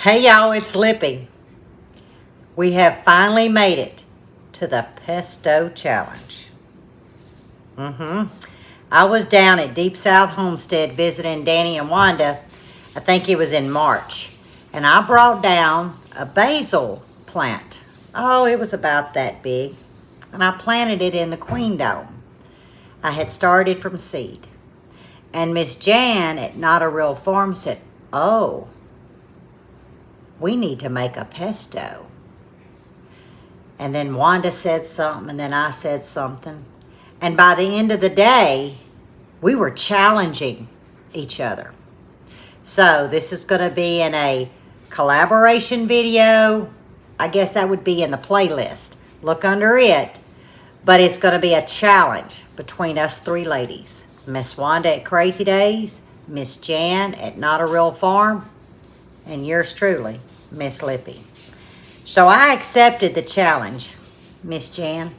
Hey y'all, it's Lippy. We have finally made it to the Pesto Challenge. I was down at Deep South Homestead visiting Danny and Wanda. I think it was in March. And I brought down a basil plant. Oh, it was about that big. And I planted it in the Queen Dome. I had started from seed. And Miss Jan at Not a Real Farm said, "Oh, we need to make a pesto." And then Wanda said something, and then I said something. And by the end of the day, we were challenging each other. So this is going to be in a collaboration video. I guess that would be in the playlist. Look under it. But it's going to be a challenge between us three ladies. Miss Wanda at Crazy Days, Miss Jan at Not a Real Farm, and yours truly, Miss Lippy. So I accepted the challenge, Miss Jan.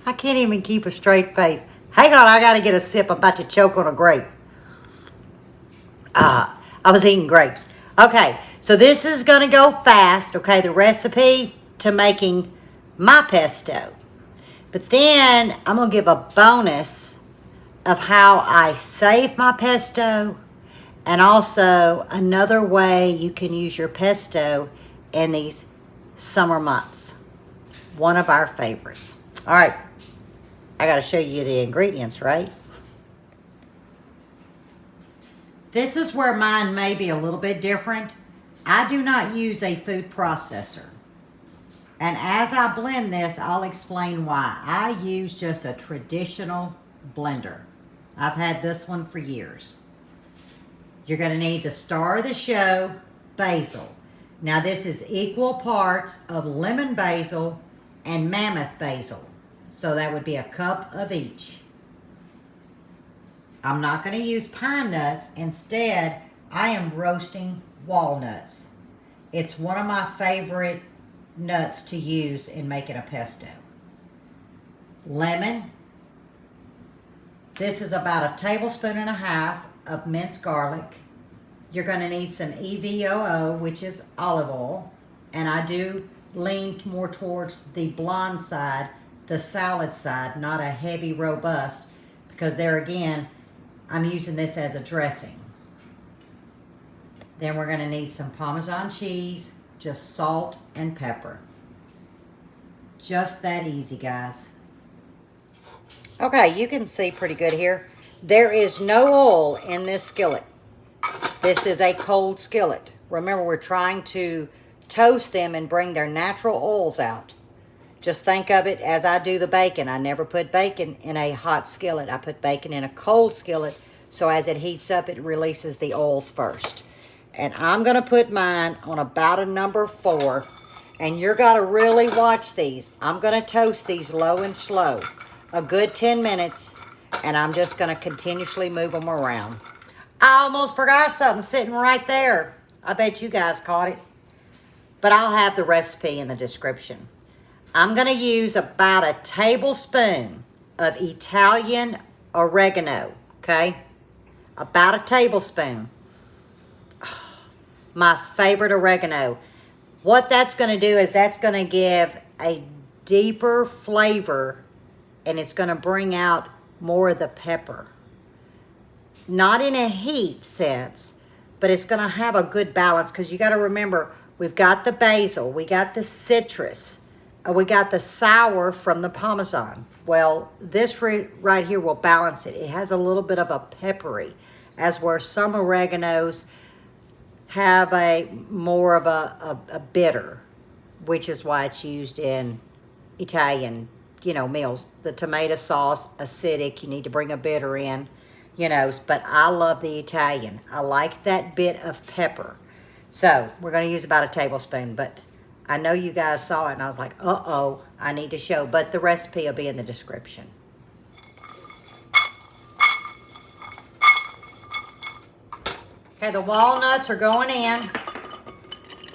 I can't even keep a straight face. Hang on, I got to get a sip. I'm about to choke on a grape. I was eating grapes. Okay, so this is going to go fast, okay, the recipe to making my pesto. But then I'm going to give a bonus of how I save my pesto and also another way you can use your pesto in these summer months. One of our favorites. All right, I got to show you the ingredients, right? This is where mine may be a little bit different. I do not use a food processor. And as I blend this, I'll explain why. I use just a traditional blender. I've had this one for years. You're going to need the star of the show, basil. Now this is equal parts of lemon basil and mammoth basil. So that would be a cup of each. I'm not going to use pine nuts. Instead, I am roasting walnuts. It's one of my favorite nuts to use in making a pesto. Lemon. This is about 1.5 tablespoons of minced garlic. You're going to need some EVOO, which is olive oil. And I do lean more towards the blonde side, the salad side, not a heavy robust, because there again, I'm using this as a dressing. Then we're going to need some Parmesan cheese, just salt and pepper. Just that easy, guys. Okay, you can see pretty good here. There is no oil in this skillet. This is a cold skillet. Remember, we're trying to toast them and bring their natural oils out. Just think of it as I do the bacon. I never put bacon in a hot skillet. I put bacon in a cold skillet, so as it heats up, it releases the oils first. And I'm going to put mine on about a number 4. And you're going to really watch these. I'm going to toast these low and slow. A good 10 minutes. And I'm just going to continuously move them around. I almost forgot something sitting right there. I bet you guys caught it. But I'll have the recipe in the description. I'm going to use about 1 tablespoon of Italian oregano. Okay? About 1 tablespoon. My favorite oregano. What that's going to do is that's going to give a deeper flavor, and it's going to bring out more of the pepper. Not in a heat sense, but it's going to have a good balance, because you got to remember, we've got the basil, we got the citrus, we got the sour from the Parmesan. Well, this right here will balance it. It has a little bit of a peppery, as where some oreganos have a more of a bitter, which is why it's used in Italian, meals. The tomato sauce, acidic, you need to bring a bitter in, but I love the Italian. I like that bit of pepper. So we're going to use about 1 tablespoon, but I know you guys saw it and I was like, uh-oh, I need to show, but the recipe will be in the description. Okay, the walnuts are going in,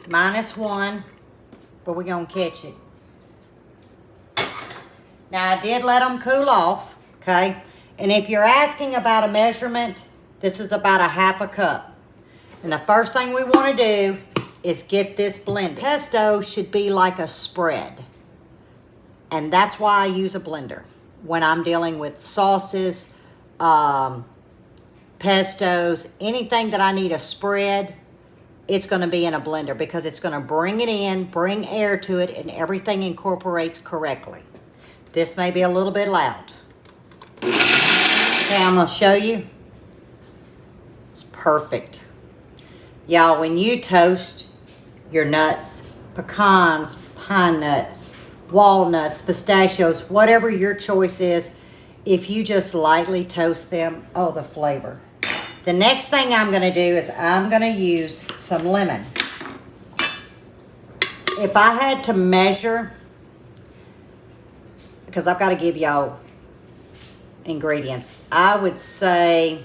-1, but we're going to catch it. Now, I did let them cool off, okay? And if you're asking about a measurement, This is about a half a cup. And the first thing we want to do is get this blended. Pesto should be like a spread. And that's why I use a blender when I'm dealing with sauces, pestos, anything that I need a spread, it's going to be in a blender because it's going to bring it in, bring air to it, and everything incorporates correctly. This may be a little bit loud. Okay, I'm going to show you. It's perfect. Y'all, when you toast your nuts, pecans, pine nuts, walnuts, pistachios, whatever your choice is, if you just lightly toast them, oh, the flavor. The next thing I'm going to do is I'm going to use some lemon. If I had to measure, because I've got to give y'all ingredients, I would say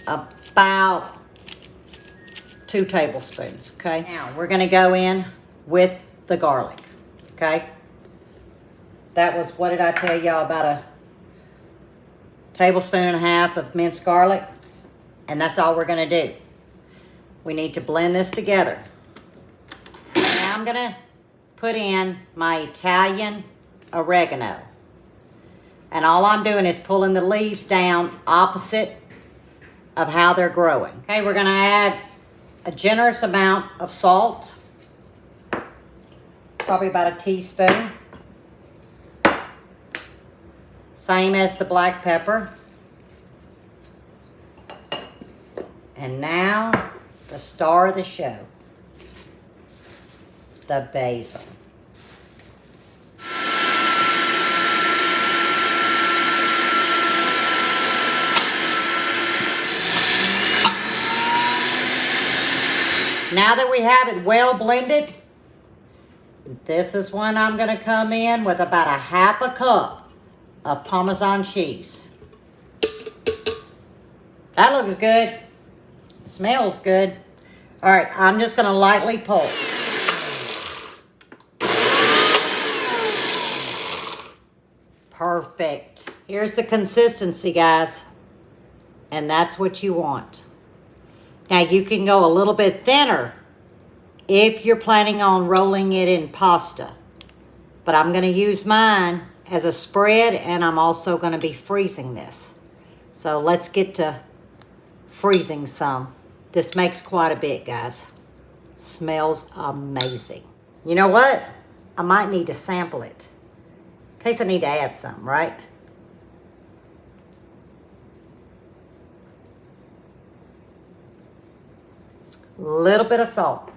about 2 tablespoons, okay? Now, we're going to go in with the garlic, okay? That was, what did I tell y'all, about a tablespoon and a half of minced garlic, and that's all we're going to do. We need to blend this together. Now I'm going to put in my Italian oregano, and all I'm doing is pulling the leaves down opposite of how they're growing. Okay, we're going to add a generous amount of salt, probably about a teaspoon. Same as the black pepper. And now, the star of the show, the basil. Now that we have it well blended, this is when I'm going to come in with about a half a cup of Parmesan cheese. That looks good. It smells good. All right, I'm just going to lightly pulse. Perfect. Here's the consistency, guys. And that's what you want. Now, you can go a little bit thinner if you're planning on rolling it in pasta. But I'm going to use mine as a spread, and I'm also going to be freezing this. So let's get to freezing some. This makes quite a bit, guys. Smells amazing. You know what? I might need to sample it in case I need to add some, right? Little bit of salt.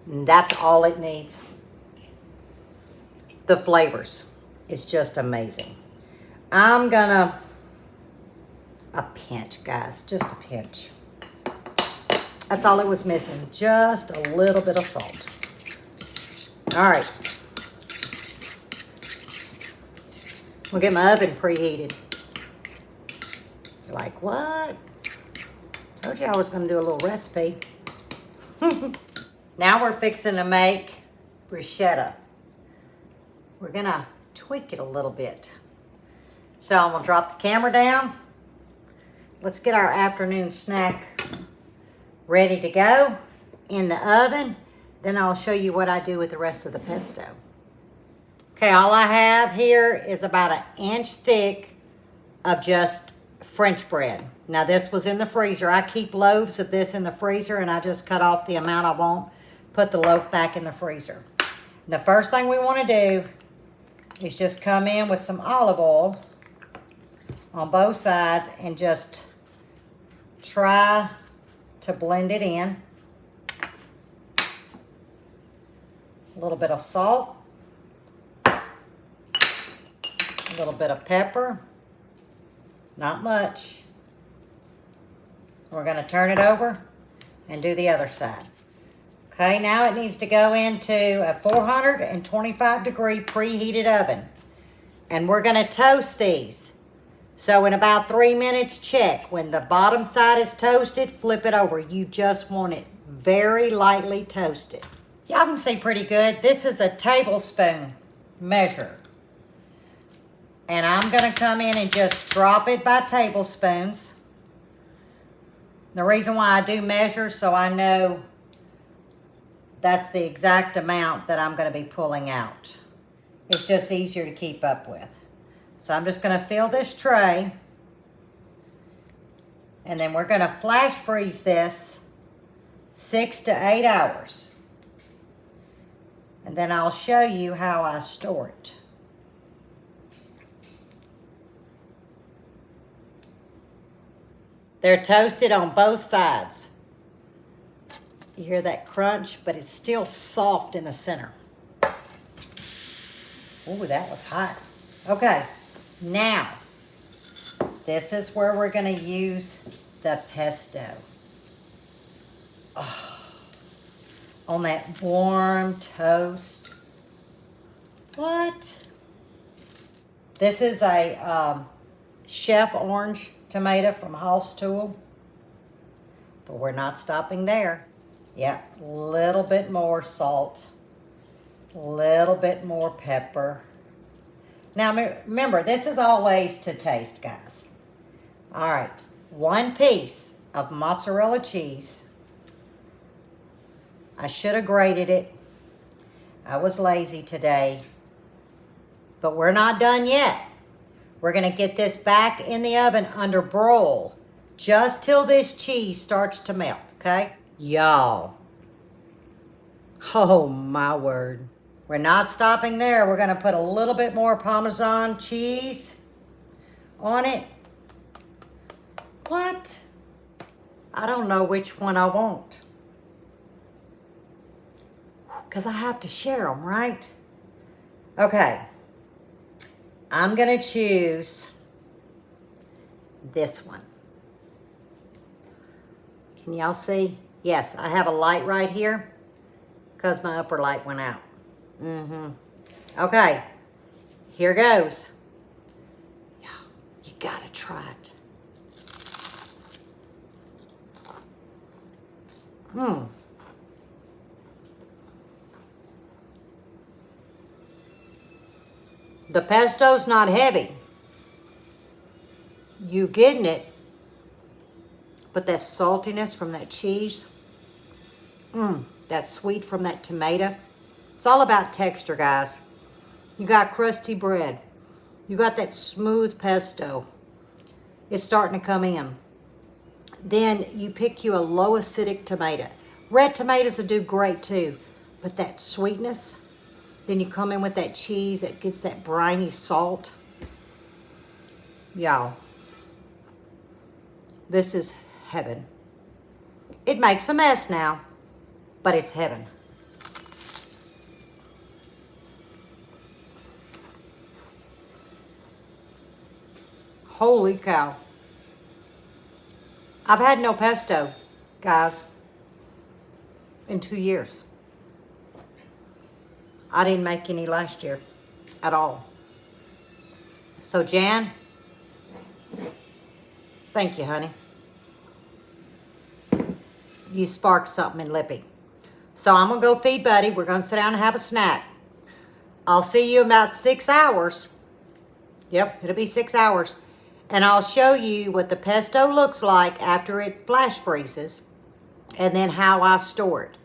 And that's all it needs. The flavors. It's just amazing. I'm gonna, a pinch, guys, just a pinch. That's all it was missing, just a little bit of salt. All right. We'll get my oven preheated. You're like, what? Told you I was gonna do a little recipe. Now we're fixing to make bruschetta. We're gonna tweak it a little bit. So I'm gonna drop the camera down. Let's get our afternoon snack ready to go in the oven. Then I'll show you what I do with the rest of the pesto. Okay, all I have here is about 1 inch thick of just French bread. Now this was in the freezer. I keep loaves of this in the freezer, and I just cut off the amount I want, put the loaf back in the freezer. And the first thing we want to do is just come in with some olive oil on both sides and just try to blend it in. A little bit of salt, a little bit of pepper, not much. We're going to turn it over and do the other side. Okay, now it needs to go into a 425 degree preheated oven. And we're going to toast these. So in about 3 minutes, check. When the bottom side is toasted, flip it over. You just want it very lightly toasted. Y'all can see pretty good. This is a tablespoon measure. And I'm going to come in and just drop it by tablespoons. The reason why I do measure so I know that's the exact amount that I'm going to be pulling out. It's just easier to keep up with. So I'm just going to fill this tray. And then we're going to flash freeze this 6 to 8 hours. And then I'll show you how I store it. They're toasted on both sides. You hear that crunch, but it's still soft in the center. Ooh, that was hot. Okay, now, this is where we're gonna use the pesto. Oh, on that warm toast. What? This is a chef orange tomato from House Tool. But we're not stopping there. Yeah, a little bit more salt. A little bit more pepper. Now remember, this is always to taste, guys. All right, 1 piece of mozzarella cheese. I should have grated it. I was lazy today. But we're not done yet. We're gonna get this back in the oven under broil just till this cheese starts to melt, okay? Y'all. Oh my word. We're not stopping there. We're gonna put a little bit more Parmesan cheese on it. What? I don't know which one I want. Because I have to share them, right? Okay. I'm gonna choose this one. Can y'all see? Yes, I have a light right here because my upper light went out. Okay, here goes. You gotta try it. The pesto's not heavy. You getting it, but that saltiness from that cheese, that sweet from that tomato. It's all about texture, guys. You got crusty bread. You got that smooth pesto. It's starting to come in. Then you pick you a low acidic tomato. Red tomatoes will do great too, but that sweetness, then you come in with that cheese, it gets that briny salt. Y'all, this is heaven. It makes a mess now, but it's heaven. Holy cow. I've had no pesto, guys, in 2 years. I didn't make any last year at all. So Jan, thank you, honey. You sparked something in Lippy. So I'm gonna go feed Buddy. We're gonna sit down and have a snack. I'll see you in about 6 hours. Yep, it'll be 6 hours. And I'll show you what the pesto looks like after it flash freezes and then how I store it.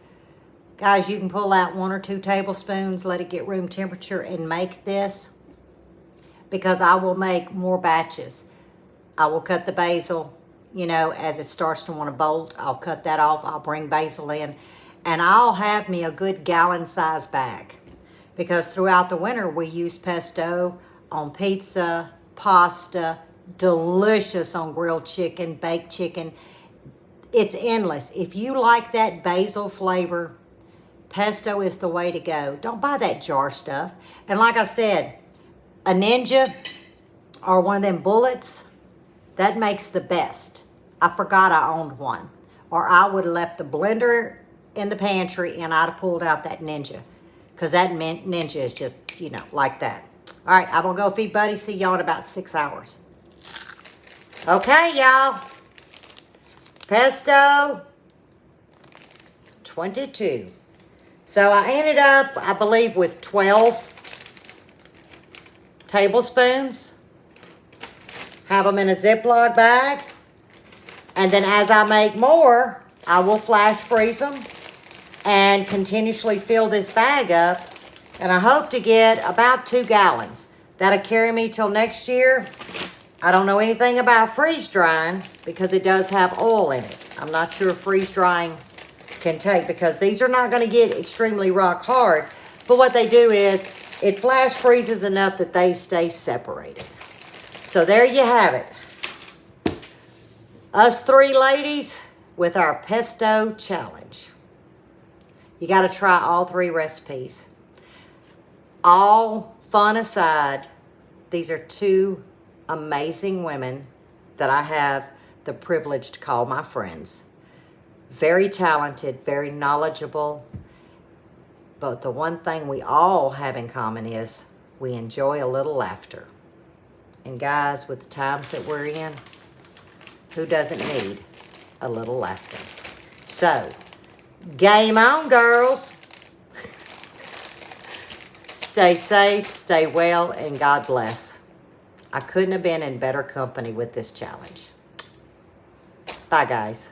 Guys, you can pull out 1 or 2 tablespoons, let it get room temperature and make this because I will make more batches. I will cut the basil, you know, as it starts to want to bolt. I'll cut that off. I'll bring basil in and I'll have me a good gallon size bag because throughout the winter we use pesto on pizza, pasta, delicious on grilled chicken, baked chicken. It's endless. If you like that basil flavor, pesto is the way to go. Don't buy that jar stuff. And like I said, a Ninja or one of them bullets, that makes the best. I forgot I owned one. Or I would have left the blender in the pantry and I'd have pulled out that Ninja. Because that Ninja is just, you know, like that. All right, I'm going to go feed Buddy. See y'all in about 6 hours. Okay, y'all. Pesto 22. So I ended up, I believe, with 12 tablespoons. Have them in a Ziploc bag. And then as I make more, I will flash freeze them and continuously fill this bag up. And I hope to get about 2 gallons. That'll carry me till next year. I don't know anything about freeze drying because it does have oil in it. I'm not sure freeze drying can take, because these are not going to get extremely rock hard. But what they do is it flash freezes enough that they stay separated. So there you have it. Us 3 ladies with our pesto challenge. You got to try all 3 recipes. All fun aside, these are 2 amazing women that I have the privilege to call my friends. Very talented, very knowledgeable. But the one thing we all have in common is we enjoy a little laughter. And guys, with the times that we're in, who doesn't need a little laughter? So, game on, girls. Stay safe, stay well, and God bless. I couldn't have been in better company with this challenge. Bye, guys.